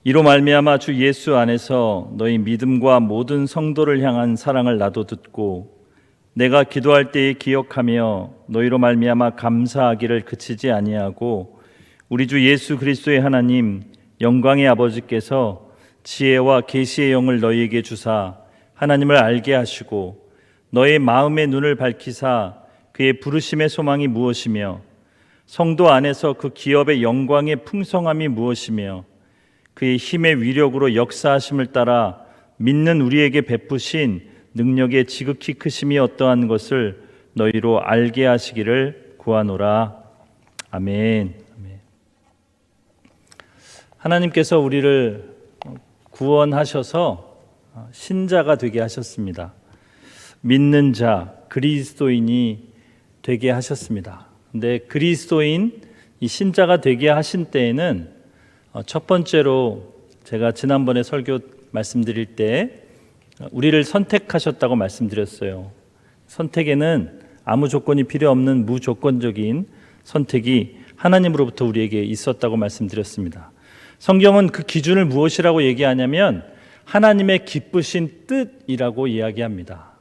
이로 말미암아 주 예수 안에서 너희 믿음과 모든 성도를 향한 사랑을 나도 듣고 내가 기도할 때에 기억하며 너희로 말미암아 감사하기를 그치지 아니하고 우리 주 예수 그리스도의 하나님 영광의 아버지께서 지혜와 계시의 영을 너희에게 주사 하나님을 알게 하시고 너의 마음의 눈을 밝히사 그의 부르심의 소망이 무엇이며 성도 안에서 그 기업의 영광의 풍성함이 무엇이며 그의 힘의 위력으로 역사하심을 따라 믿는 우리에게 베푸신 능력의 지극히 크심이 어떠한 것을 너희로 알게 하시기를 구하노라. 아멘. 하나님께서 우리를 구원하셔서 신자가 되게 하셨습니다. 믿는 자, 그리스도인이 되게 하셨습니다. 근데 그리스도인, 이 신자가 되게 하신 때에는 첫 번째로 제가 지난번에 설교 말씀드릴 때 우리를 선택하셨다고 말씀드렸어요. 선택에는 아무 조건이 필요 없는 무조건적인 선택이 하나님으로부터 우리에게 있었다고 말씀드렸습니다. 성경은 그 기준을 무엇이라고 얘기하냐면 하나님의 기쁘신 뜻이라고 이야기합니다.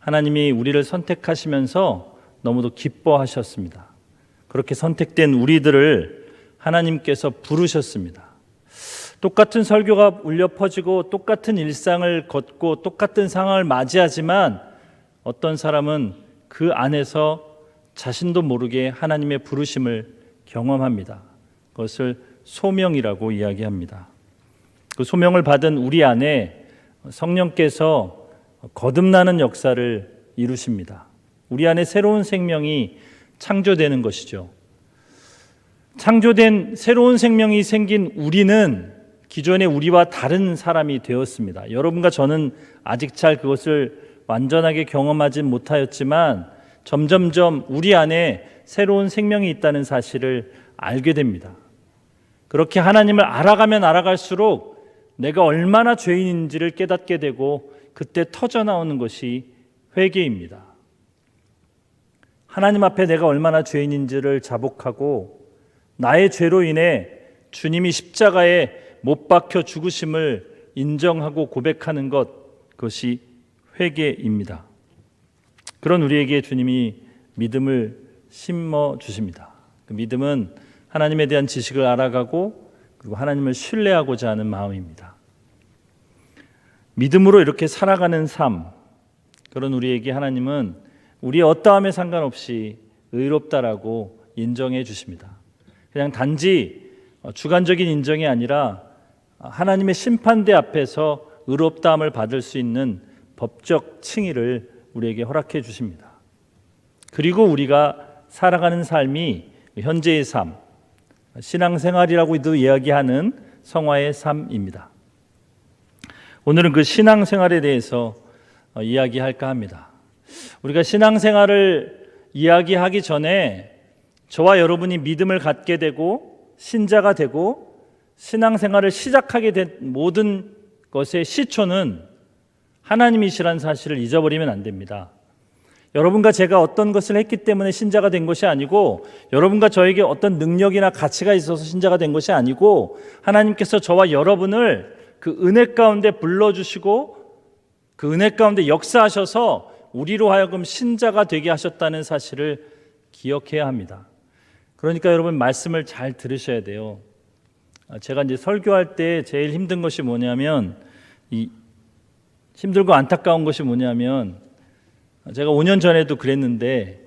하나님이 우리를 선택하시면서 너무도 기뻐하셨습니다. 그렇게 선택된 우리들을 하나님께서 부르셨습니다. 똑같은 설교가 울려 퍼지고 똑같은 일상을 걷고 똑같은 상황을 맞이하지만 어떤 사람은 그 안에서 자신도 모르게 하나님의 부르심을 경험합니다. 그것을 소명이라고 이야기합니다. 그 소명을 받은 우리 안에 성령께서 거듭나는 역사를 이루십니다. 우리 안에 새로운 생명이 창조되는 것이죠. 창조된 새로운 생명이 생긴 우리는 기존의 우리와 다른 사람이 되었습니다. 여러분과 저는 아직 잘 그것을 완전하게 경험하지 못하였지만 점점점 우리 안에 새로운 생명이 있다는 사실을 알게 됩니다. 그렇게 하나님을 알아가면 알아갈수록 내가 얼마나 죄인인지를 깨닫게 되고 그때 터져나오는 것이 회개입니다. 하나님 앞에 내가 얼마나 죄인인지를 자복하고 나의 죄로 인해 주님이 십자가에 못 박혀 죽으심을 인정하고 고백하는 것, 그것이 회개입니다. 그런 우리에게 주님이 믿음을 심어 주십니다. 그 믿음은 하나님에 대한 지식을 알아가고 그리고 하나님을 신뢰하고자 하는 마음입니다. 믿음으로 이렇게 살아가는 삶, 그런 우리에게 하나님은 우리의 어떠함에 상관없이 의롭다라고 인정해 주십니다. 그냥 단지 주관적인 인정이 아니라 하나님의 심판대 앞에서 의롭다함을 받을 수 있는 법적 칭의를 우리에게 허락해 주십니다. 그리고 우리가 살아가는 삶이 현재의 삶, 신앙생활이라고도 이야기하는 성화의 삶입니다. 오늘은 그 신앙생활에 대해서 이야기할까 합니다. 우리가 신앙생활을 이야기하기 전에 저와 여러분이 믿음을 갖게 되고 신자가 되고 신앙생활을 시작하게 된 모든 것의 시초는 하나님이시라는 사실을 잊어버리면 안 됩니다. 여러분과 제가 어떤 것을 했기 때문에 신자가 된 것이 아니고 여러분과 저에게 어떤 능력이나 가치가 있어서 신자가 된 것이 아니고 하나님께서 저와 여러분을 그 은혜 가운데 불러주시고 그 은혜 가운데 역사하셔서 우리로 하여금 신자가 되게 하셨다는 사실을 기억해야 합니다. 그러니까 여러분 말씀을 잘 들으셔야 돼요. 제가 이제 설교할 때 제일 힘든 것이 뭐냐면 힘들고 안타까운 것이 뭐냐면 제가 5년 전에도 그랬는데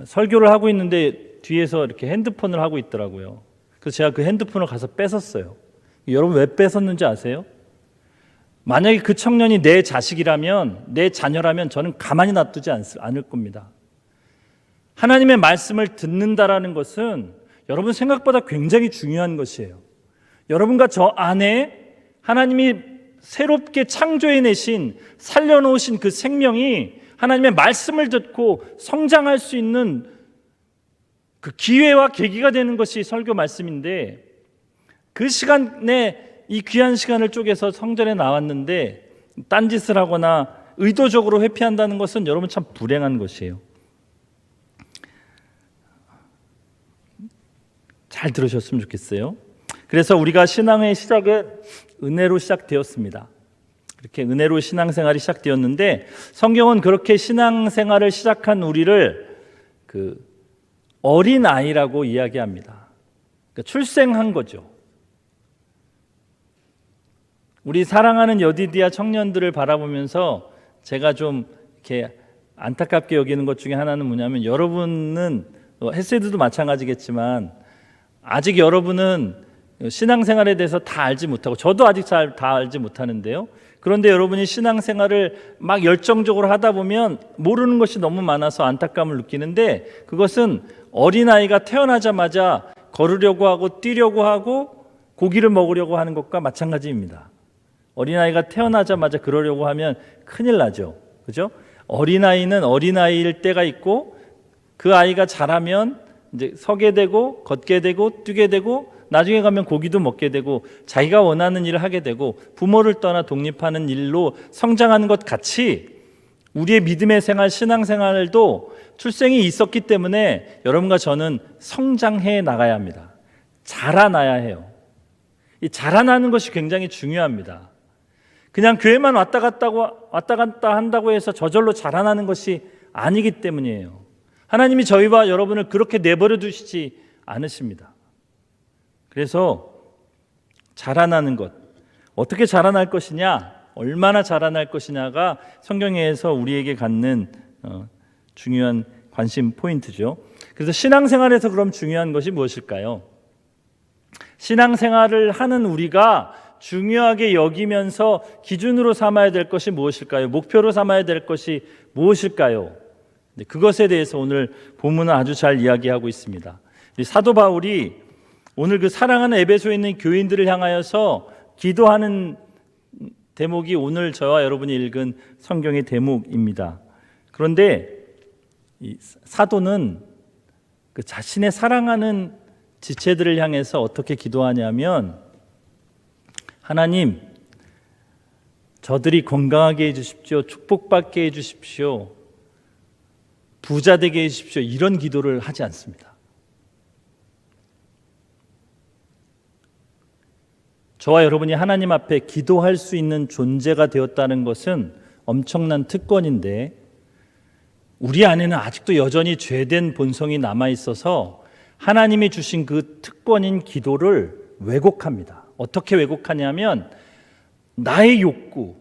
설교를 하고 있는데 뒤에서 이렇게 핸드폰을 하고 있더라고요. 그래서 제가 그 핸드폰을 가서 뺏었어요. 여러분 왜 뺏었는지 아세요? 만약에 그 청년이 내 자식이라면 내 자녀라면 저는 가만히 놔두지 않을 겁니다. 하나님의 말씀을 듣는다라는 것은 여러분 생각보다 굉장히 중요한 것이에요. 여러분과 저 안에 하나님이 새롭게 창조해내신 살려놓으신 그 생명이 하나님의 말씀을 듣고 성장할 수 있는 그 기회와 계기가 되는 것이 설교 말씀인데 그 시간에 이 귀한 시간을 쪼개서 성전에 나왔는데 딴짓을 하거나 의도적으로 회피한다는 것은 여러분 참 불행한 것이에요. 잘 들으셨으면 좋겠어요. 그래서 우리가 신앙의 시작은 은혜로 시작되었습니다. 이렇게 은혜로 신앙생활이 시작되었는데 성경은 그렇게 신앙생활을 시작한 우리를 어린 아이라고 이야기합니다. 그러니까 출생한 거죠. 우리 사랑하는 여디디아 청년들을 바라보면서 제가 좀 이렇게 안타깝게 여기는 것 중에 하나는 뭐냐면, 여러분은 헤세드도 마찬가지겠지만 아직 여러분은 신앙생활에 대해서 다 알지 못하고, 저도 아직 잘 다 알지 못하는데요. 그런데 여러분이 신앙생활을 막 열정적으로 하다 보면 모르는 것이 너무 많아서 안타까움을 느끼는데, 그것은 어린아이가 태어나자마자 걸으려고 하고 뛰려고 하고 고기를 먹으려고 하는 것과 마찬가지입니다. 어린아이가 태어나자마자 그러려고 하면 큰일 나죠. 그죠? 어린아이는 어린아이일 때가 있고, 그 아이가 자라면 이제 서게 되고 걷게 되고 뛰게 되고 나중에 가면 고기도 먹게 되고 자기가 원하는 일을 하게 되고 부모를 떠나 독립하는 일로 성장하는 것 같이, 우리의 믿음의 생활, 신앙생활도 출생이 있었기 때문에 여러분과 저는 성장해 나가야 합니다. 자라나야 해요. 이 자라나는 것이 굉장히 중요합니다. 그냥 교회만 왔다 갔다 한다고 해서 저절로 자라나는 것이 아니기 때문이에요. 하나님이 저희와 여러분을 그렇게 내버려 두시지 않으십니다. 그래서 자라나는 것, 어떻게 자라날 것이냐, 얼마나 자라날 것이냐가 성경에서 우리에게 갖는 중요한 관심 포인트죠. 그래서 신앙생활에서 그럼 중요한 것이 무엇일까요? 신앙생활을 하는 우리가 중요하게 여기면서 기준으로 삼아야 될 것이 무엇일까요? 목표로 삼아야 될 것이 무엇일까요? 그것에 대해서 오늘 본문은 아주 잘 이야기하고 있습니다. 사도 바울이 오늘 그 사랑하는 에베소에 있는 교인들을 향하여서 기도하는 대목이 오늘 저와 여러분이 읽은 성경의 대목입니다. 그런데 이 사도는 그 자신의 사랑하는 지체들을 향해서 어떻게 기도하냐면, 하나님, 저들이 건강하게 해주십시오, 축복받게 해주십시오, 부자 되게 해주십시오, 이런 기도를 하지 않습니다. 저와 여러분이 하나님 앞에 기도할 수 있는 존재가 되었다는 것은 엄청난 특권인데, 우리 안에는 아직도 여전히 죄된 본성이 남아있어서 하나님이 주신 그 특권인 기도를 왜곡합니다. 어떻게 왜곡하냐면, 나의 욕구,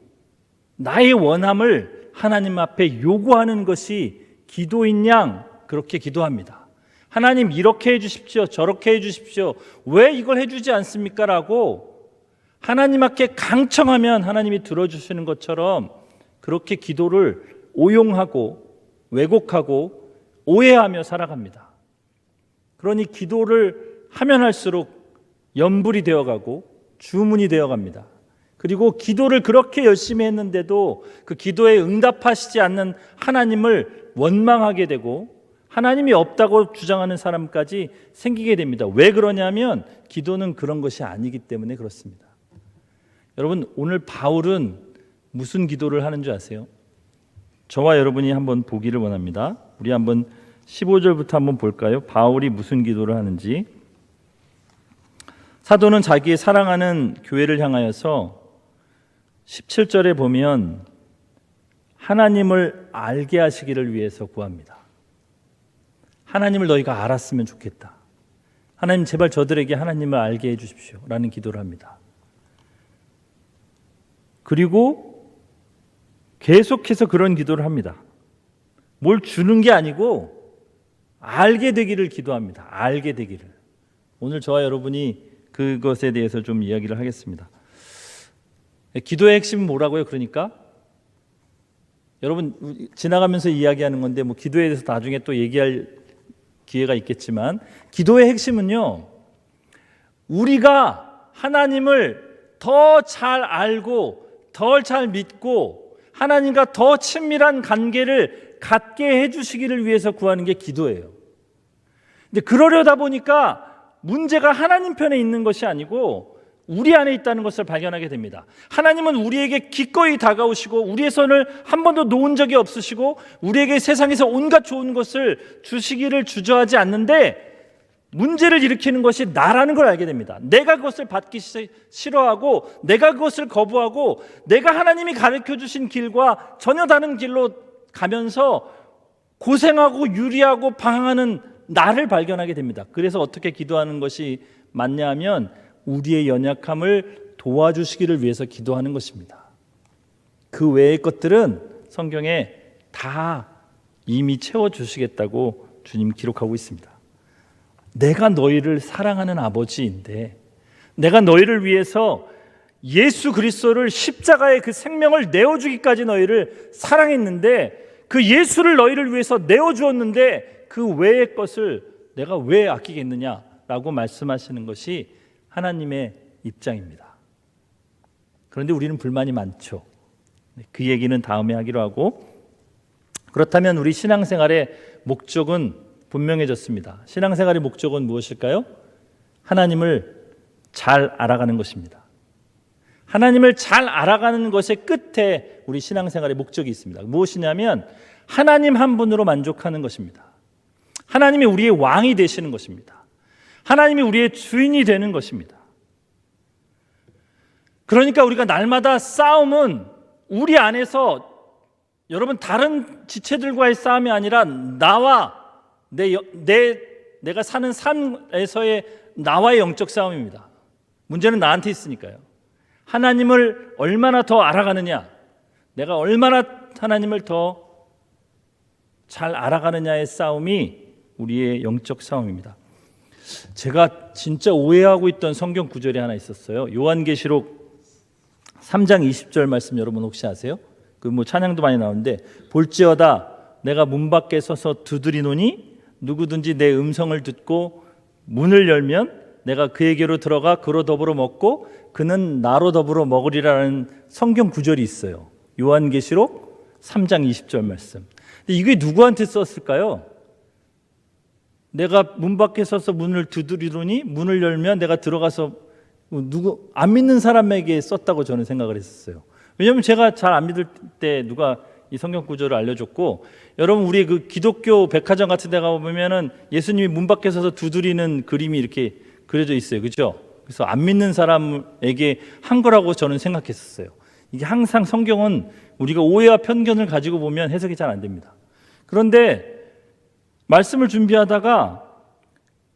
나의 원함을 하나님 앞에 요구하는 것이 기도인 양 그렇게 기도합니다. 하나님, 이렇게 해주십시오, 저렇게 해주십시오, 왜 이걸 해주지 않습니까? 라고 하나님 앞에 강청하면 하나님이 들어주시는 것처럼 그렇게 기도를 오용하고 왜곡하고 오해하며 살아갑니다. 그러니 기도를 하면 할수록 염불이 되어가고 주문이 되어갑니다. 그리고 기도를 그렇게 열심히 했는데도 그 기도에 응답하시지 않는 하나님을 원망하게 되고 하나님이 없다고 주장하는 사람까지 생기게 됩니다. 왜 그러냐면 기도는 그런 것이 아니기 때문에 그렇습니다. 여러분, 오늘 바울은 무슨 기도를 하는 줄 아세요? 저와 여러분이 한번 보기를 원합니다. 우리 한번 15절부터 한번 볼까요? 바울이 무슨 기도를 하는지. 사도는 자기의 사랑하는 교회를 향하여서 17절에 보면 하나님을 알게 하시기를 위해서 구합니다. 하나님을 너희가 알았으면 좋겠다. 하나님, 제발 저들에게 하나님을 알게 해 주십시오 라는 기도를 합니다. 그리고 계속해서 그런 기도를 합니다. 뭘 주는 게 아니고 알게 되기를 기도합니다. 알게 되기를. 오늘 저와 여러분이 그것에 대해서 좀 이야기를 하겠습니다. 기도의 핵심은 뭐라고요? 그러니까 여러분, 지나가면서 이야기하는 건데 뭐 기도에 대해서 나중에 또 얘기할 기회가 있겠지만, 기도의 핵심은요, 우리가 하나님을 더 잘 알고 더 잘 믿고 하나님과 더 친밀한 관계를 갖게 해주시기를 위해서 구하는 게 기도예요. 근데 그러려다 보니까 문제가 하나님 편에 있는 것이 아니고 우리 안에 있다는 것을 발견하게 됩니다. 하나님은 우리에게 기꺼이 다가오시고 우리의 손을 한 번도 놓은 적이 없으시고 우리에게 세상에서 온갖 좋은 것을 주시기를 주저하지 않는데, 문제를 일으키는 것이 나라는 걸 알게 됩니다. 내가 그것을 받기 싫어하고 내가 그것을 거부하고 내가 하나님이 가르쳐 주신 길과 전혀 다른 길로 가면서 고생하고 유리하고 방황하는 나를 발견하게 됩니다. 그래서 어떻게 기도하는 것이 맞냐 하면 우리의 연약함을 도와주시기를 위해서 기도하는 것입니다. 그 외의 것들은 성경에 다 이미 채워주시겠다고 주님 기록하고 있습니다. 내가 너희를 사랑하는 아버지인데, 내가 너희를 위해서 예수 그리스도를 십자가의 그 생명을 내어주기까지 너희를 사랑했는데, 그 예수를 너희를 위해서 내어주었는데 그 외의 것을 내가 왜 아끼겠느냐라고 말씀하시는 것이 하나님의 입장입니다. 그런데 우리는 불만이 많죠. 그 얘기는 다음에 하기로 하고, 그렇다면 우리 신앙생활의 목적은 분명해졌습니다. 신앙생활의 목적은 무엇일까요? 하나님을 잘 알아가는 것입니다. 하나님을 잘 알아가는 것의 끝에 우리 신앙생활의 목적이 있습니다. 무엇이냐면 하나님 한 분으로 만족하는 것입니다. 하나님이 우리의 왕이 되시는 것입니다. 하나님이 우리의 주인이 되는 것입니다. 그러니까 우리가 날마다 싸움은 우리 안에서, 여러분, 다른 지체들과의 싸움이 아니라 나와 내가 사는 삶에서의 나와의 영적 싸움입니다. 문제는 나한테 있으니까요. 하나님을 얼마나 더 알아가느냐, 내가 얼마나 하나님을 더 잘 알아가느냐의 싸움이 우리의 영적 싸움입니다. 제가 진짜 오해하고 있던 성경 구절이 하나 있었어요. 요한계시록 3장 20절 말씀 여러분 혹시 아세요? 그 찬양도 많이 나오는데, 볼지어다 내가 문 밖에 서서 두드리노니 누구든지 내 음성을 듣고 문을 열면 내가 그에게로 들어가 그로 더불어 먹고 그는 나로 더불어 먹으리라는 성경 구절이 있어요. 요한계시록 3장 20절 말씀. 근데 이게 누구한테 썼을까요? 내가 문 밖에 서서 문을 두드리노니 문을 열면 내가 들어가서, 누구 안 믿는 사람에게 썼다고 저는 생각을 했었어요. 왜냐하면 제가 잘 안 믿을 때 누가 이 성경 구절을 알려줬고, 여러분 우리 그 기독교 백화점 같은 데 가보면은 예수님이 문 밖에 서서 두드리는 그림이 이렇게 그려져 있어요. 그죠? 그래서 안 믿는 사람에게 한 거라고 저는 생각했었어요. 이게 항상 성경은 우리가 오해와 편견을 가지고 보면 해석이 잘 안 됩니다. 그런데 말씀을 준비하다가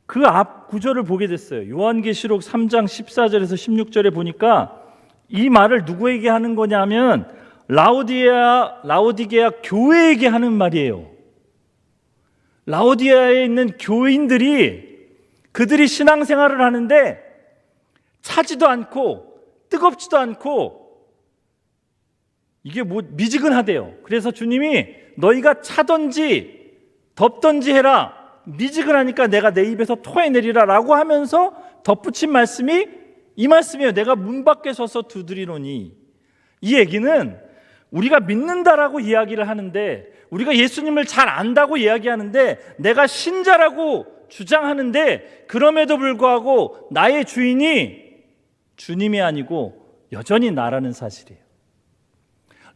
그 앞 구절을 보게 됐어요. 요한계시록 3장 14절에서 16절에 보니까 이 말을 누구에게 하는 거냐면 라오디게아 교회에게 하는 말이에요. 라오디게아에 있는 교인들이, 그들이 신앙생활을 하는데 차지도 않고 뜨겁지도 않고 이게 미지근하대요. 그래서 주님이 너희가 차든지 덥든지 해라, 미지근하니까 내가 내 입에서 토해내리라 라고 하면서 덧붙인 말씀이 이 말씀이에요. 내가 문 밖에 서서 두드리노니. 이 얘기는 우리가 믿는다라고 이야기를 하는데, 우리가 예수님을 잘 안다고 이야기하는데, 내가 신자라고 주장하는데 그럼에도 불구하고 나의 주인이 주님이 아니고 여전히 나라는 사실이에요.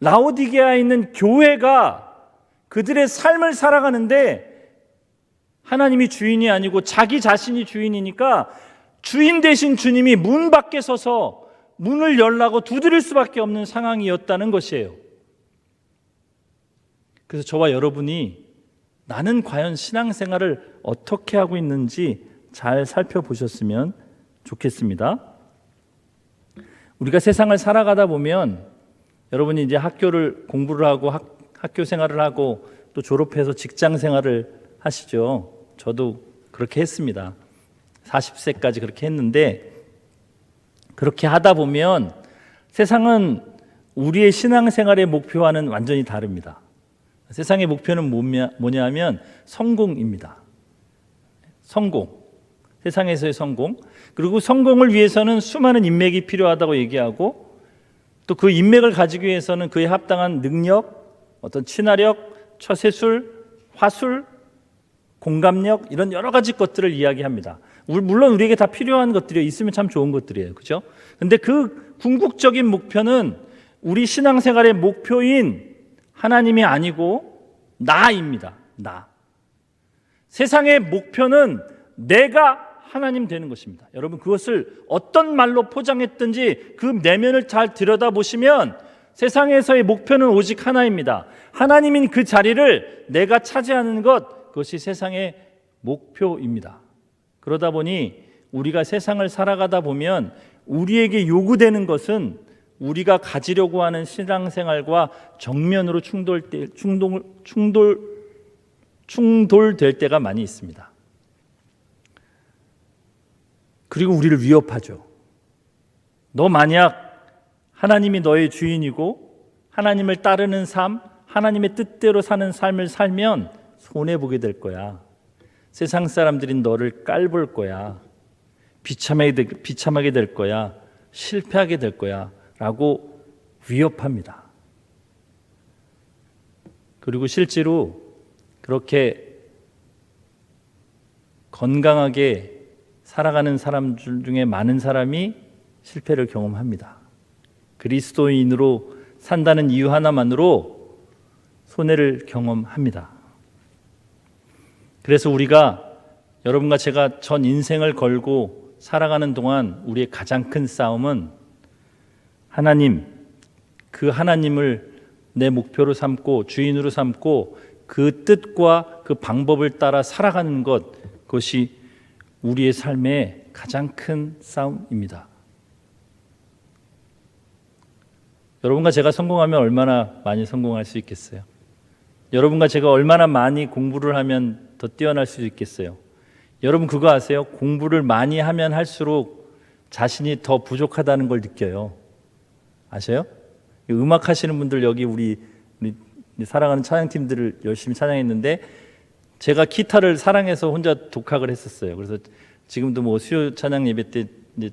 라오디게아에 있는 교회가 그들의 삶을 살아가는데 하나님이 주인이 아니고 자기 자신이 주인이니까 주인 대신 주님이 문 밖에 서서 문을 열라고 두드릴 수밖에 없는 상황이었다는 것이에요. 그래서 저와 여러분이 나는 과연 신앙생활을 어떻게 하고 있는지 잘 살펴보셨으면 좋겠습니다. 우리가 세상을 살아가다 보면 여러분이 이제 학교를 공부를 하고 학교 생활을 하고 또 졸업해서 직장 생활을 하시죠. 저도 그렇게 했습니다. 40세까지 그렇게 했는데, 그렇게 하다 보면 세상은 우리의 신앙생활의 목표와는 완전히 다릅니다. 세상의 목표는 뭐냐면 성공입니다. 성공. 세상에서의 성공. 그리고 성공을 위해서는 수많은 인맥이 필요하다고 얘기하고, 또 그 인맥을 가지기 위해서는 그에 합당한 능력, 어떤 친화력, 처세술, 화술, 공감력, 이런 여러 가지 것들을 이야기합니다. 물론 우리에게 다 필요한 것들이 있으면 참 좋은 것들이에요. 그렇죠? 근데 그 궁극적인 목표는 우리 신앙생활의 목표인 하나님이 아니고 나입니다. 나. 세상의 목표는 내가 하나님 되는 것입니다. 여러분, 그것을 어떤 말로 포장했든지 그 내면을 잘 들여다보시면 세상에서의 목표는 오직 하나입니다. 하나님인 그 자리를 내가 차지하는 것, 그것이 세상의 목표입니다. 그러다 보니 우리가 세상을 살아가다 보면 우리에게 요구되는 것은 우리가 가지려고 하는 신앙생활과 정면으로 충돌될 때가 많이 있습니다. 그리고 우리를 위협하죠. 너 만약 하나님이 너의 주인이고 하나님을 따르는 삶, 하나님의 뜻대로 사는 삶을 살면 손해보게 될 거야. 세상 사람들이 너를 깔볼 거야. 비참하게 될 거야. 실패하게 될 거야. 라고 위협합니다. 그리고 실제로 그렇게 건강하게 살아가는 사람들 중에 많은 사람이 실패를 경험합니다. 그리스도인으로 산다는 이유 하나만으로 손해를 경험합니다. 그래서 우리가, 여러분과 제가 전 인생을 걸고 살아가는 동안 우리의 가장 큰 싸움은 하나님, 그 하나님을 내 목표로 삼고 주인으로 삼고 그 뜻과 그 방법을 따라 살아가는 것, 그것이 우리의 삶의 가장 큰 싸움입니다. 여러분과 제가 성공하면 얼마나 많이 성공할 수 있겠어요? 여러분과 제가 얼마나 많이 공부를 하면 더 뛰어날 수 있겠어요? 여러분 그거 아세요? 공부를 많이 하면 할수록 자신이 더 부족하다는 걸 느껴요. 아세요? 음악 하시는 분들, 여기 우리 사랑하는 찬양팀들을 열심히 찬양했는데 제가 기타를 사랑해서 혼자 독학을 했었어요. 그래서 지금도 뭐 수요 찬양 예배 때 이제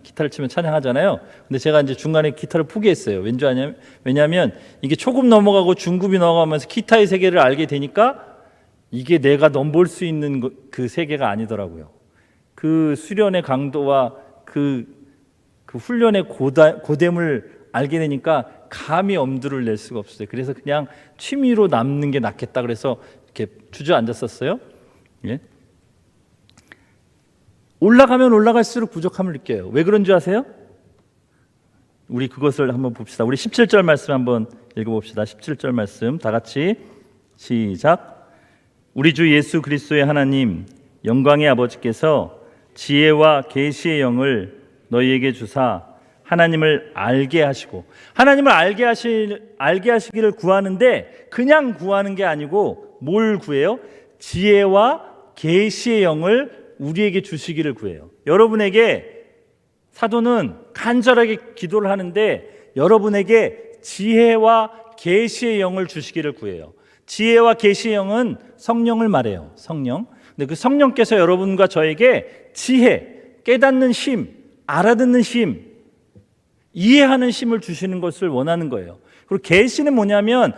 기타를 치면 찬양하잖아요. 근데 제가 이제 중간에 기타를 포기했어요. 왠지 아냐면, 왜냐하면 이게 초급 넘어가고 중급이 넘어가면서 기타의 세계를 알게 되니까 이게 내가 넘볼 수 있는 그 세계가 아니더라고요. 그 수련의 강도와 그 훈련의 고됨을 알게 되니까 감히 엄두를 낼 수가 없어요. 그래서 그냥 취미로 남는 게 낫겠다 그래서 이렇게 주저앉았었어요. 예? 올라가면 올라갈수록 부족함을 느껴요. 왜 그런 줄 아세요? 우리 그것을 한번 봅시다. 우리 17절 말씀 한번 읽어봅시다. 17절 말씀 다 같이 시작. 우리 주 예수 그리스도의 하나님 영광의 아버지께서 지혜와 계시의 영을 너희에게 주사 하나님을 알게 하시고, 하나님을 알게 하시기를 구하는데 그냥 구하는 게 아니고 뭘 구해요? 지혜와 계시의 영을 우리에게 주시기를 구해요. 여러분에게 사도는 간절하게 기도를 하는데 여러분에게 지혜와 계시의 영을 주시기를 구해요. 지혜와 계시의 영은 성령을 말해요. 성령. 근데 그 성령께서 여러분과 저에게 지혜, 깨닫는 힘, 알아듣는 힘, 이해하는 힘을 주시는 것을 원하는 거예요. 그리고 계시는 뭐냐면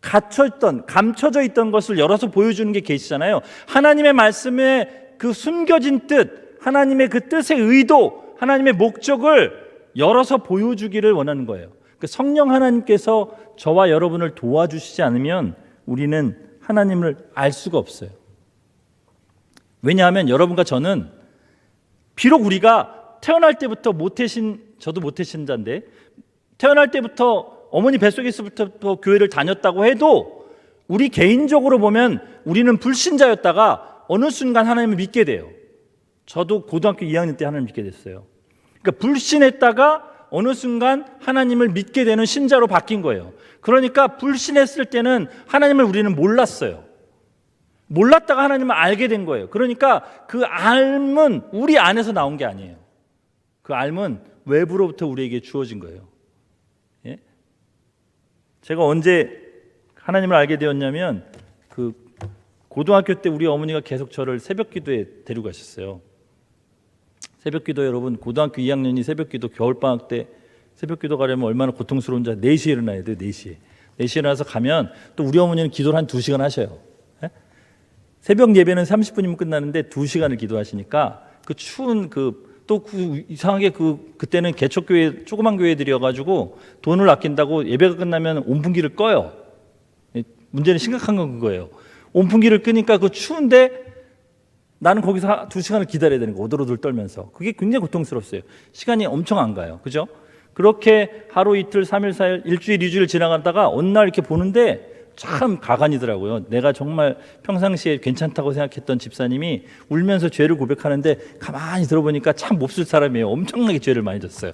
감춰져 있던 것을 열어서 보여주는 게 계시잖아요. 하나님의 말씀에 그 숨겨진 뜻, 하나님의 그 뜻의 의도, 하나님의 목적을 열어서 보여주기를 원하는 거예요. 그 성령 하나님께서 저와 여러분을 도와주시지 않으면 우리는 하나님을 알 수가 없어요. 왜냐하면 여러분과 저는 비록 우리가 태어날 때부터 저도 모태신자인데 태어날 때부터 어머니 뱃속에서부터 교회를 다녔다고 해도 우리 개인적으로 보면 우리는 불신자였다가 어느 순간 하나님을 믿게 돼요. 저도 고등학교 2학년 때 하나님을 믿게 됐어요. 그러니까 불신했다가 어느 순간 하나님을 믿게 되는 신자로 바뀐 거예요. 그러니까 불신했을 때는 하나님을 우리는 몰랐어요. 몰랐다가 하나님을 알게 된 거예요. 그러니까 그 알은 우리 안에서 나온 게 아니에요. 그 알은 외부로부터 우리에게 주어진 거예요. 예? 제가 언제 하나님을 알게 되었냐면 그 고등학교 때 우리 어머니가 계속 저를 새벽기도에 데리고 가셨어요. 새벽기도, 여러분 고등학교 2학년이 새벽기도 겨울방학 때 새벽기도 가려면 얼마나 고통스러운지 4시에 일어나야 돼요. 4시에 일어나서 가면 또 우리 어머니는 기도를 한 2시간 하셔요. 예? 새벽 예배는 30분이면 끝나는데 2시간을 기도하시니까 그 추운 이상하게 그때는 개척교회 조그만 교회들이어가지고 돈을 아낀다고 예배가 끝나면 온풍기를 꺼요. 문제는 심각한 건 그거예요. 온풍기를 끄니까 그 추운데 나는 거기서 2시간을 기다려야 되는 거, 오돌오돌 떨면서. 그게 굉장히 고통스럽어요. 시간이 엄청 안 가요. 그죠? 그렇게 하루 이틀 3일 4일 일주일 2주일 지나가다가 어느 날 이렇게 보는데 참 가관이더라고요. 내가 정말 평상시에 괜찮다고 생각했던 집사님이 울면서 죄를 고백하는데 가만히 들어보니까 참 몹쓸 사람이에요. 엄청나게 죄를 많이 졌어요.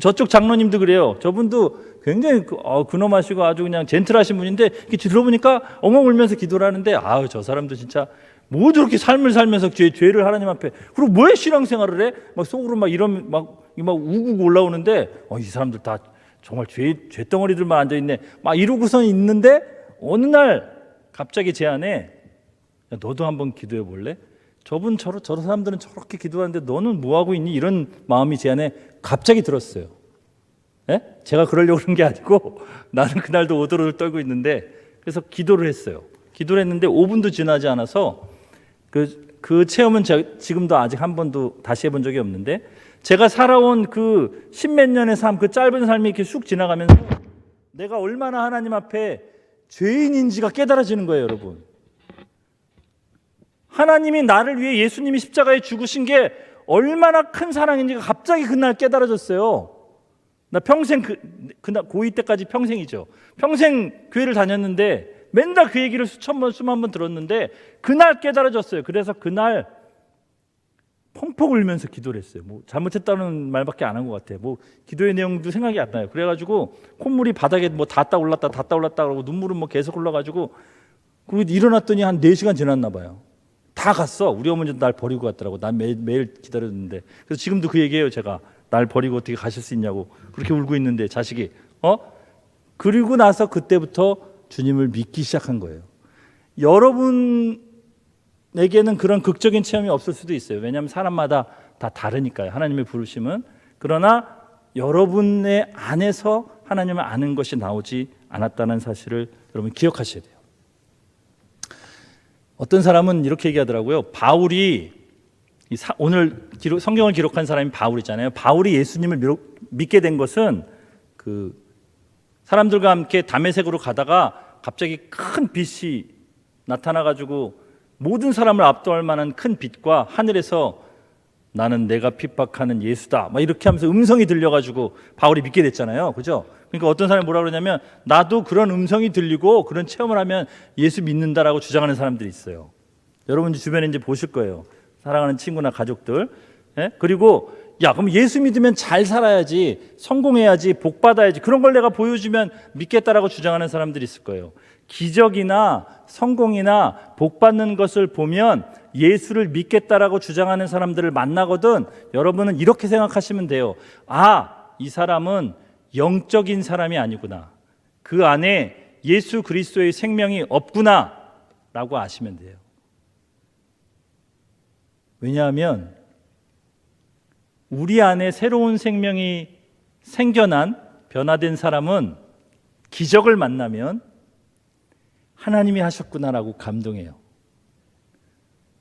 저쪽 장로님도 그래요. 저분도 굉장히 근엄하시고 아주 그냥 젠틀하신 분인데 이렇게 들어보니까 엉엉 울면서 기도를 하는데 저 사람도 진짜 뭐 저렇게 삶을 살면서 죄를 하나님 앞에, 그리고 뭐에 신앙생활을 해? 막 속으로 막 이런 막 우구고 올라오는데 이 사람들 다 정말 죄덩어리들만 앉아있네 막 이러고서 있는데 어느 날 갑자기 제 안에 너도 한번 기도해 볼래? 저 사람들은 저렇게 기도하는데 너는 뭐하고 있니? 이런 마음이 제 안에 갑자기 들었어요. 예? 제가 그러려고 그런 게 아니고 나는 그날도 오돌오돌 떨고 있는데 그래서 기도를 했어요. 기도를 했는데 5분도 지나지 않아서 그 체험은 지금도 아직 한 번도 다시 해본 적이 없는데, 제가 살아온 그 10몇 년의 삶, 그 짧은 삶이 이렇게 쑥 지나가면서 내가 얼마나 하나님 앞에 죄인인지가 깨달아지는 거예요, 여러분. 하나님이 나를 위해 예수님이 십자가에 죽으신 게 얼마나 큰 사랑인지가 갑자기 그날 깨달아졌어요. 나 평생 그날 고2 때까지 평생이죠. 평생 교회를 다녔는데 맨날 그 얘기를 수만 번 들었는데 그날 깨달아졌어요. 그래서 그날 펑펑 울면서 기도를 했어요. 뭐 잘못했다는 말밖에 안 한 것 같아요. 뭐 기도의 내용도 생각이 안 나요. 그래가지고 콧물이 바닥에 뭐 닿다 올랐다 그러고 눈물은 뭐 계속 흘러가지고 일어났더니 한 4시간 지났나 봐요. 다 갔어. 우리 어머니도 날 버리고 갔더라고. 난 매일 기다렸는데. 그래서 지금도 그 얘기해요. 제가 날 버리고 어떻게 가실 수 있냐고 그렇게 울고 있는데 자식이 그리고 나서 그때부터 주님을 믿기 시작한 거예요. 여러분에게는 그런 극적인 체험이 없을 수도 있어요. 왜냐하면 사람마다 다 다르니까요. 하나님의 부르심은. 그러나 여러분의 안에서 하나님을 아는 것이 나오지 않았다는 사실을 여러분 기억하셔야 돼요. 어떤 사람은 이렇게 얘기하더라고요. 바울이 오늘 성경을 기록한 사람이 바울이잖아요. 바울이 예수님을 믿게 된 것은 사람들과 함께 다메섹으로 가다가 갑자기 큰 빛이 나타나가지고 모든 사람을 압도할 만한 큰 빛과 하늘에서 나는 내가 핍박하는 예수다 막 이렇게 하면서 음성이 들려가지고 바울이 믿게 됐잖아요. 그죠? 그러니까 어떤 사람이 뭐라 그러냐면 나도 그런 음성이 들리고 그런 체험을 하면 예수 믿는다라고 주장하는 사람들이 있어요. 여러분 주변에 이제 보실 거예요. 사랑하는 친구나 가족들. 그리고 그럼 예수 믿으면 잘 살아야지, 성공해야지, 복 받아야지, 그런 걸 내가 보여주면 믿겠다라고 주장하는 사람들이 있을 거예요. 기적이나 성공이나 복 받는 것을 보면 예수를 믿겠다라고 주장하는 사람들을 만나거든 여러분은 이렇게 생각하시면 돼요. 이 사람은 영적인 사람이 아니구나. 그 안에 예수 그리스도의 생명이 없구나 라고 아시면 돼요. 왜냐하면 우리 안에 새로운 생명이 생겨난 변화된 사람은 기적을 만나면 하나님이 하셨구나라고 감동해요.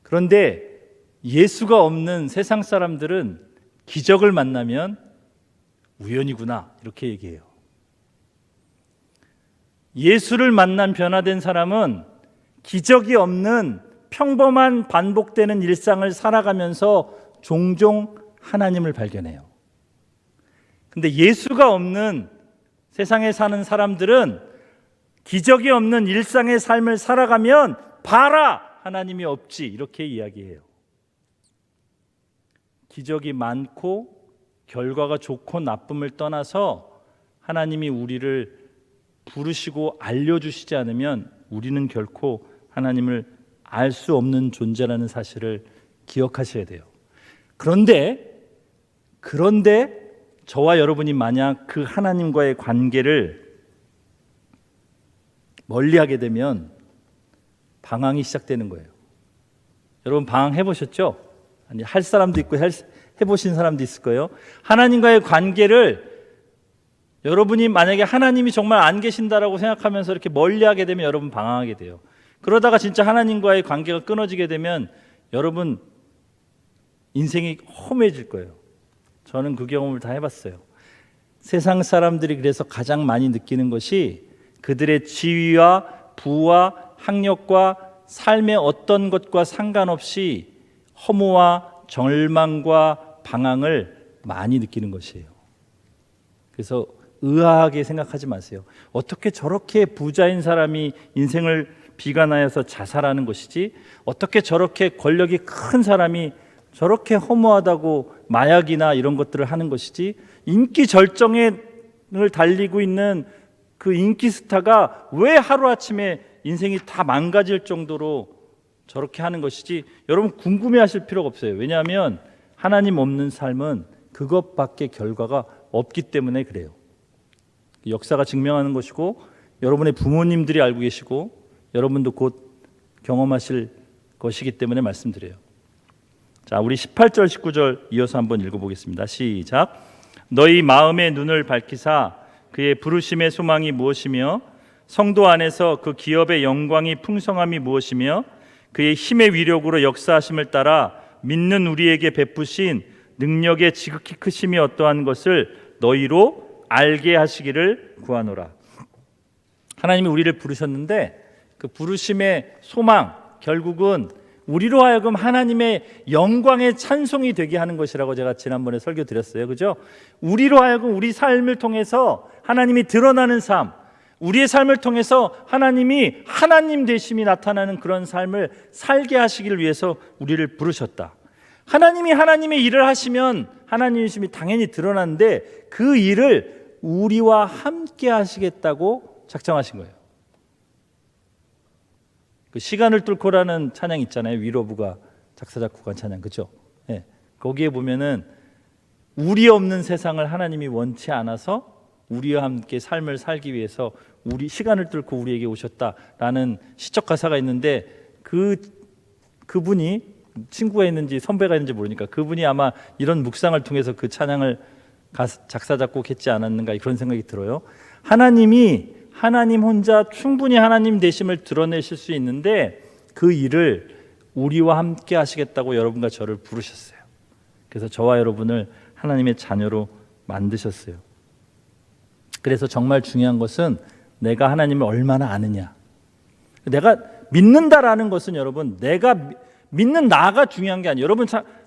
그런데 예수가 없는 세상 사람들은 기적을 만나면 우연이구나 이렇게 얘기해요. 예수를 만난 변화된 사람은 기적이 없는 평범한 반복되는 일상을 살아가면서 종종 하나님을 발견해요. 근데 예수가 없는 세상에 사는 사람들은 기적이 없는 일상의 삶을 살아가면 봐라 하나님이 없지 이렇게 이야기해요. 기적이 많고 결과가 좋고 나쁨을 떠나서 하나님이 우리를 부르시고 알려주시지 않으면 우리는 결코 하나님을 알 수 없는 존재라는 사실을 기억하셔야 돼요. 그런데 저와 여러분이 만약 그 하나님과의 관계를 멀리하게 되면 방황이 시작되는 거예요. 여러분 방황 해보셨죠? 아니 할 사람도 있고 해보신 사람도 있을 거예요. 하나님과의 관계를 여러분이 만약에 하나님이 정말 안 계신다라고 생각하면서 이렇게 멀리하게 되면 여러분 방황하게 돼요. 그러다가 진짜 하나님과의 관계가 끊어지게 되면 여러분 인생이 험해질 거예요. 저는 그 경험을 다 해봤어요. 세상 사람들이 그래서 가장 많이 느끼는 것이 그들의 지위와 부와 학력과 삶의 어떤 것과 상관없이 허무와 절망과 방황을 많이 느끼는 것이에요. 그래서 의아하게 생각하지 마세요. 어떻게 저렇게 부자인 사람이 인생을 비관하여서 자살하는 것이지, 어떻게 저렇게 권력이 큰 사람이 저렇게 허무하다고 마약이나 이런 것들을 하는 것이지, 인기 절정을 달리고 있는 그 인기 스타가 왜 하루아침에 인생이 다 망가질 정도로 저렇게 하는 것이지, 여러분 궁금해하실 필요가 없어요. 왜냐하면 하나님 없는 삶은 그것밖에 결과가 없기 때문에 그래요. 역사가 증명하는 것이고, 여러분의 부모님들이 알고 계시고 여러분도 곧 경험하실 것이기 때문에 말씀드려요. 자, 우리 18절 19절 이어서 한번 읽어보겠습니다. 시작. 너희 마음의 눈을 밝히사 그의 부르심의 소망이 무엇이며 성도 안에서 그 기업의 영광이 풍성함이 무엇이며 그의 힘의 위력으로 역사하심을 따라 믿는 우리에게 베푸신 능력의 지극히 크심이 어떠한 것을 너희로 알게 하시기를 구하노라. 하나님이 우리를 부르셨는데 그 부르심의 소망, 결국은 우리로 하여금 하나님의 영광의 찬송이 되게 하는 것이라고 제가 지난번에 설교 드렸어요. 그죠? 우리로 하여금 우리 삶을 통해서 하나님이 드러나는 삶, 우리의 삶을 통해서 하나님이 하나님 되심이 나타나는 그런 삶을 살게 하시기를 위해서 우리를 부르셨다. 하나님이 하나님의 일을 하시면 하나님이심이 당연히 드러나는데 그 일을 우리와 함께 하시겠다고 작정하신 거예요. 그 시간을 뚫고라는 찬양 있잖아요. 위로부가 작사 작곡한 찬양, 그죠? 네. 거기에 보면은 우리 없는 세상을 하나님이 원치 않아서 우리와 함께 삶을 살기 위해서 우리 시간을 뚫고 우리에게 오셨다라는 시적 가사가 있는데 그분이 친구가 있는지 선배가 있는지 모르니까 그분이 아마 이런 묵상을 통해서 그 찬양을 작사 작곡했지 않았는가 그런 생각이 들어요. 하나님이 하나님 혼자 충분히 하나님 되심을 드러내실 수 있는데 그 일을 우리와 함께 하시겠다고 여러분과 저를 부르셨어요. 그래서 저와 여러분을 하나님의 자녀로 만드셨어요. 그래서 정말 중요한 것은 내가 하나님을 얼마나 아느냐. 내가 믿는다라는 것은 여러분 내가 믿는 나가 중요한 게 아니에요.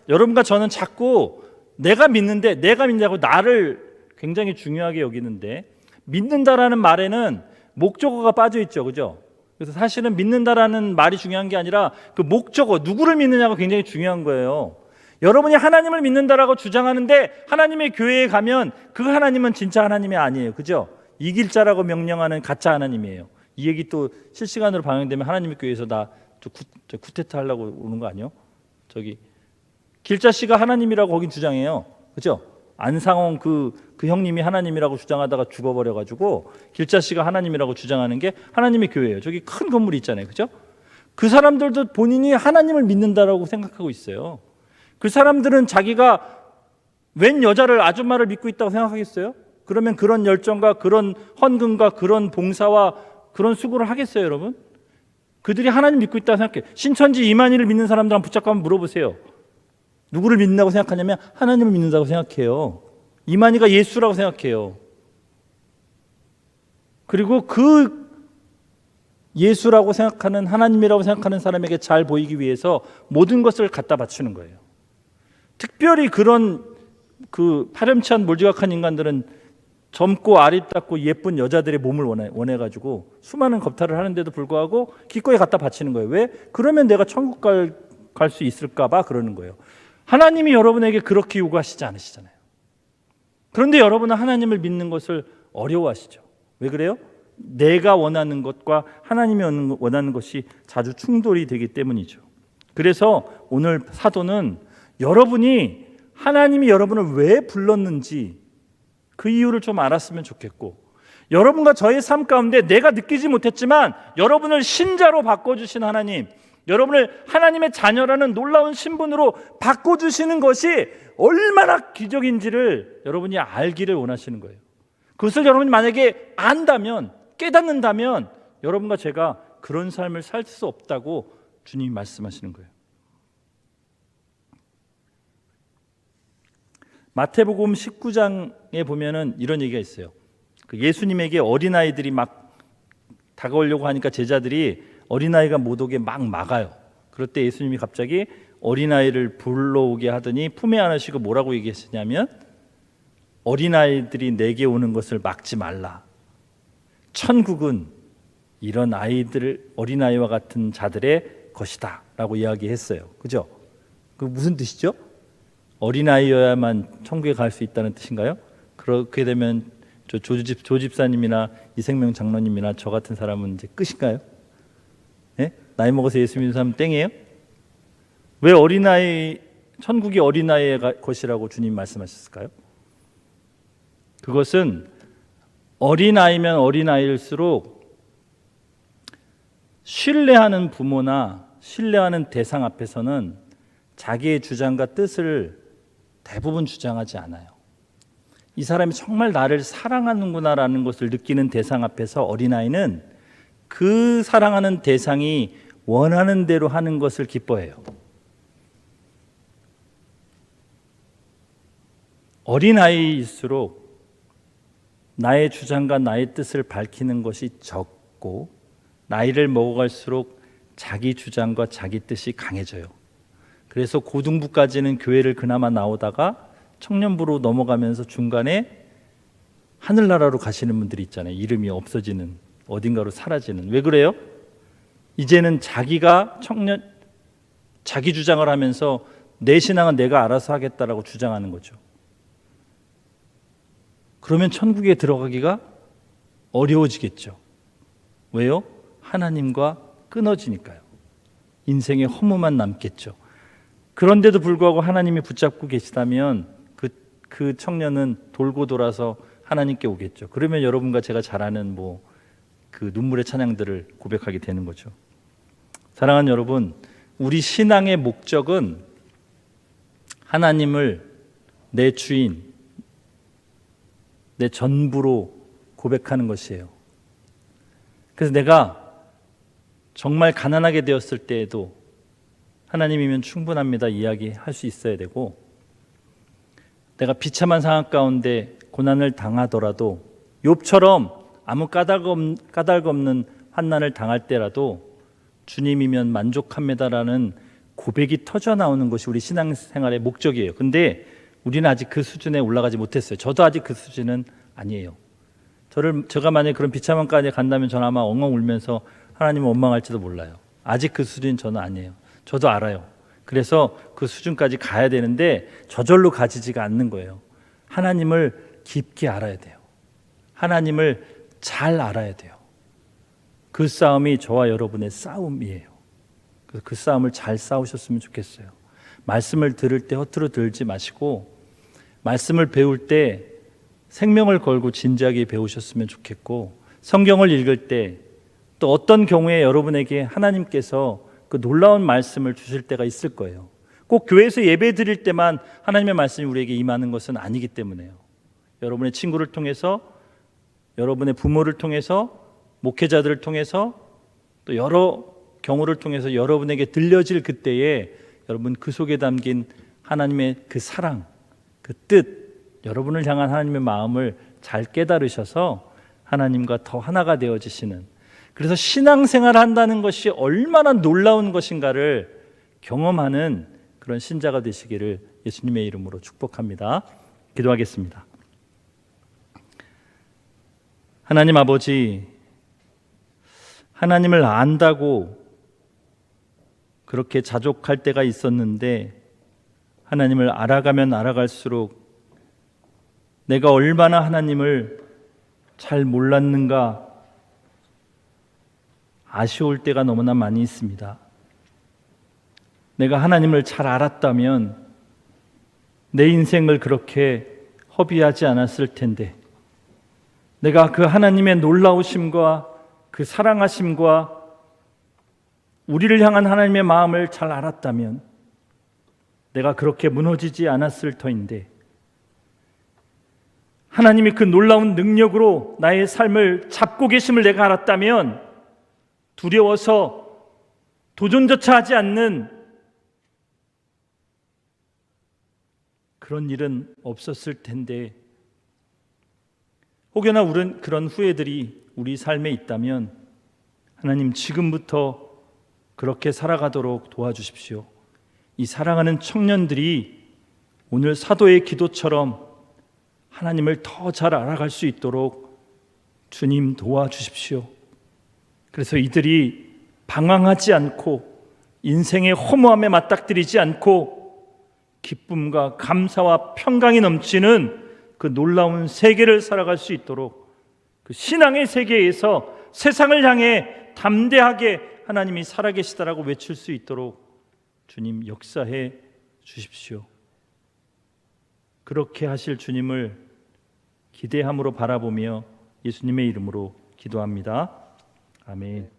여러분과 저는 자꾸 내가 믿는데 내가 믿는다고 나를 굉장히 중요하게 여기는데 믿는다라는 말에는 목적어가 빠져 있죠. 그죠? 그래서 사실은 믿는다라는 말이 중요한 게 아니라 그 목적어, 누구를 믿느냐가 굉장히 중요한 거예요. 여러분이 하나님을 믿는다라고 주장하는데 하나님의 교회에 가면 그 하나님은 진짜 하나님이 아니에요. 그죠? 이길 자라고 명령하는 가짜 하나님이에요. 이 얘기 또 실시간으로 방영되면 하나님의 교회에서 나 쿠데타 하려고 오는 거 아니에요? 저기 길자 씨가 하나님이라고 거긴 주장해요. 그죠? 안상홍 그 형님이 하나님이라고 주장하다가 죽어버려가지고 길자 씨가 하나님이라고 주장하는 게 하나님의 교회예요. 저기 큰 건물이 있잖아요. 그죠? 그 사람들도 본인이 하나님을 믿는다라고 생각하고 있어요. 그 사람들은 자기가 웬 여자를 아줌마를 믿고 있다고 생각하겠어요? 그러면 그런 열정과 그런 헌금과 그런 봉사와 그런 수고를 하겠어요, 여러분? 그들이 하나님 믿고 있다고 생각해요. 신천지 이만희를 믿는 사람들 한번 붙잡고 한번 물어보세요. 누구를 믿는다고 생각하냐면 하나님을 믿는다고 생각해요. 이만희가 예수라고 생각해요. 그리고 그 예수라고 생각하는 하나님이라고 생각하는 사람에게 잘 보이기 위해서 모든 것을 갖다 바치는 거예요. 특별히 그런 그 파렴치한 몰지각한 인간들은 젊고 아리따고 예쁜 여자들의 몸을 원해가지고 수많은 겁탈을 하는데도 불구하고 기꺼이 갖다 바치는 거예요. 왜? 그러면 내가 천국 갈 수 있을까 봐 그러는 거예요. 하나님이 여러분에게 그렇게 요구하시지 않으시잖아요. 그런데 여러분은 하나님을 믿는 것을 어려워하시죠. 왜 그래요? 내가 원하는 것과 하나님이 원하는 것이 자주 충돌이 되기 때문이죠. 그래서 오늘 사도는 여러분이 하나님이 여러분을 왜 불렀는지 그 이유를 좀 알았으면 좋겠고, 여러분과 저의 삶 가운데 내가 느끼지 못했지만 여러분을 신자로 바꿔주신 하나님, 여러분을 하나님의 자녀라는 놀라운 신분으로 바꿔주시는 것이 얼마나 기적인지를 여러분이 알기를 원하시는 거예요. 그것을 여러분이 만약에 안다면, 깨닫는다면 여러분과 제가 그런 삶을 살 수 없다고 주님이 말씀하시는 거예요. 마태복음 19장에 보면은 이런 얘기가 있어요. 예수님에게 어린아이들이 막 다가오려고 하니까 제자들이 어린아이가 못 오게 막 막아요. 그럴 때 예수님이 갑자기 어린아이를 불러오게 하더니 품에 안으시고 뭐라고 얘기하시냐면 어린아이들이 내게 오는 것을 막지 말라. 천국은 이런 아이들, 어린아이와 같은 자들의 것이다 라고 이야기했어요. 그죠? 그 무슨 뜻이죠? 어린아이여야만 천국에 갈 수 있다는 뜻인가요? 그렇게 되면 조집사님이나 이생명 장로님이나 저 같은 사람은 이제 끝인가요? 네? 나이 먹어서 예수 믿는 사람은 땡이에요? 왜 천국이 어린아이의 것이라고 주님 말씀하셨을까요? 그것은 어린아이면 어린아이일수록 신뢰하는 부모나 신뢰하는 대상 앞에서는 자기의 주장과 뜻을 대부분 주장하지 않아요. 이 사람이 정말 나를 사랑하는구나라는 것을 느끼는 대상 앞에서 어린아이는 그 사랑하는 대상이 원하는 대로 하는 것을 기뻐해요. 어린아이일수록 나의 주장과 나의 뜻을 밝히는 것이 적고 나이를 먹어갈수록 자기 주장과 자기 뜻이 강해져요. 그래서 고등부까지는 교회를 그나마 나오다가 청년부로 넘어가면서 중간에 하늘나라로 가시는 분들이 있잖아요. 이름이 없어지는, 어딘가로 사라지는. 왜 그래요? 이제는 자기가 자기 주장을 하면서 내 신앙은 내가 알아서 하겠다라고 주장하는 거죠. 그러면 천국에 들어가기가 어려워지겠죠. 왜요? 하나님과 끊어지니까요. 인생의 허무만 남겠죠. 그런데도 불구하고 하나님이 붙잡고 계시다면 그 청년은 돌고 돌아서 하나님께 오겠죠. 그러면 여러분과 제가 잘 아는 그 눈물의 찬양들을 고백하게 되는 거죠. 사랑하는 여러분, 우리 신앙의 목적은 하나님을 내 주인, 내 전부로 고백하는 것이에요. 그래서 내가 정말 가난하게 되었을 때에도 하나님이면 충분합니다 이야기할 수 있어야 되고, 내가 비참한 상황 가운데 고난을 당하더라도 욥처럼 아무 까닭 없는 환난을 당할 때라도 주님이면 만족합니다라는 고백이 터져 나오는 것이 우리 신앙생활의 목적이에요. 근데 우리는 아직 그 수준에 올라가지 못했어요. 저도 아직 그 수준은 아니에요. 제가 만약에 그런 비참한 까지 간다면 저는 아마 엉엉 울면서 하나님을 원망할지도 몰라요. 아직 그 수준은 저는 아니에요. 저도 알아요. 그래서 그 수준까지 가야 되는데 저절로 가지지가 않는 거예요. 하나님을 깊게 알아야 돼요. 하나님을 잘 알아야 돼요. 그 싸움이 저와 여러분의 싸움이에요. 그래서 그 싸움을 잘 싸우셨으면 좋겠어요. 말씀을 들을 때 허투루 들지 마시고 말씀을 배울 때 생명을 걸고 진지하게 배우셨으면 좋겠고, 성경을 읽을 때 또 어떤 경우에 여러분에게 하나님께서 그 놀라운 말씀을 주실 때가 있을 거예요. 꼭 교회에서 예배 드릴 때만 하나님의 말씀이 우리에게 임하는 것은 아니기 때문에요. 여러분의 친구를 통해서, 여러분의 부모를 통해서, 목회자들을 통해서, 또 여러 경우를 통해서 여러분에게 들려질 그때에 여러분 그 속에 담긴 하나님의 그 사랑, 그 뜻, 여러분을 향한 하나님의 마음을 잘 깨달으셔서 하나님과 더 하나가 되어지시는, 그래서 신앙생활을 한다는 것이 얼마나 놀라운 것인가를 경험하는 그런 신자가 되시기를 예수님의 이름으로 축복합니다. 기도하겠습니다. 하나님 아버지, 하나님을 안다고 그렇게 자족할 때가 있었는데 하나님을 알아가면 알아갈수록 내가 얼마나 하나님을 잘 몰랐는가 아쉬울 때가 너무나 많이 있습니다. 내가 하나님을 잘 알았다면 내 인생을 그렇게 허비하지 않았을 텐데, 내가 그 하나님의 놀라우심과 그 사랑하심과 우리를 향한 하나님의 마음을 잘 알았다면 내가 그렇게 무너지지 않았을 터인데, 하나님이 그 놀라운 능력으로 나의 삶을 잡고 계심을 내가 알았다면 두려워서 도전조차 하지 않는 그런 일은 없었을 텐데, 혹여나 우리는 그런 후회들이 우리 삶에 있다면 하나님 지금부터 그렇게 살아가도록 도와주십시오. 이 사랑하는 청년들이 오늘 사도의 기도처럼 하나님을 더 잘 알아갈 수 있도록 주님 도와주십시오. 그래서 이들이 방황하지 않고 인생의 허무함에 맞닥뜨리지 않고 기쁨과 감사와 평강이 넘치는 그 놀라운 세계를 살아갈 수 있도록, 그 신앙의 세계에서 세상을 향해 담대하게 하나님이 살아계시다라고 외칠 수 있도록 주님 역사해 주십시오. 그렇게 하실 주님을 기대함으로 바라보며 예수님의 이름으로 기도합니다. 아멘.